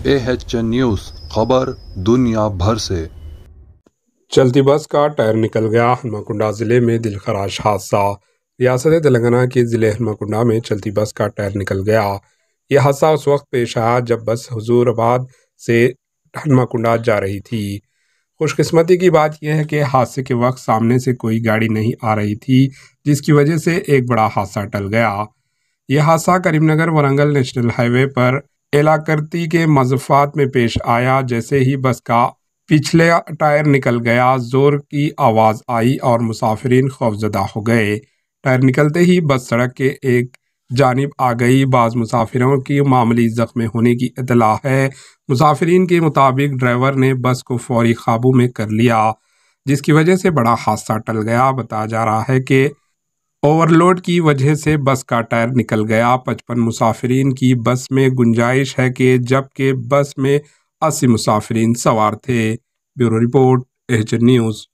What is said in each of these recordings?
AHN news खबर दुनिया भर से। चलती बस का टायर निकल गया, हनुमाकुंडा जिले में दिलखराश हादसा। रियासत तेलंगाना के जिले हनुमाकुंडा में चलती बस का टायर निकल गया। यह हादसा उस वक्त पेश आया जब बस हुजूराबाद से हनुमाकुंडा जा रही थी। खुशकिस्मती की बात यह है कि हादसे के वक्त सामने से कोई गाड़ी नहीं आ रही थी, जिसकी वजह से एक बड़ा हादसा टल गया। यह हादसा करीमनगर वरंगल नेशनल हाईवे पर एलाकर्ती के मज़फ़ात में पेश आया। जैसे ही बस का पिछले टायर निकल गया, जोर की आवाज़ आई और मुसाफिरीन खौफजदा हो गए। टायर निकलते ही बस सड़क के एक जानिब आ गई। बाज़ मुसाफिरों की मामूली ज़ख्म होने की इत्तला है। मुसाफिरीन के मुताबिक ड्राइवर ने बस को फौरी काबू में कर लिया, जिसकी वजह से बड़ा हादसा टल गया। बताया जा रहा है कि ओवरलोड की वजह से बस का टायर निकल गया। 55 मुसाफिरीन की बस में गुंजाइश है कि जबकि बस में 80 मुसाफिरीन सवार थे। Bureau report AHN news.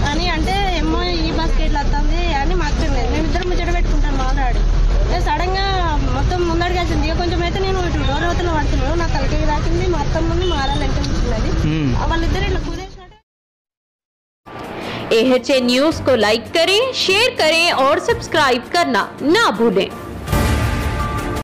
అని అంటే ఏమో ఈ బస్కి ఎట్లా వస్తుంది అని మాకు తెలియదు. మేమిద్దరం ముచ్చట పెట్టుకుంటాం ఆల్రెడీ. సడన్ గా మొత్తం ముందడికి వచ్చింది. ఇక కొంచెం అయితే నేను ఇటు డోర్ అవతల పడుతున్నాను, నా తలకి రాకింది, మా అత్త ముందు మారాలంటే కూర్చున్నది. వాళ్ళిద్దరు ఇట్లా కుదేసినట్టు. AHN न्यूज़ को लाइक करें, शेयर करें और सब्सक्राइब करना ना भूलें।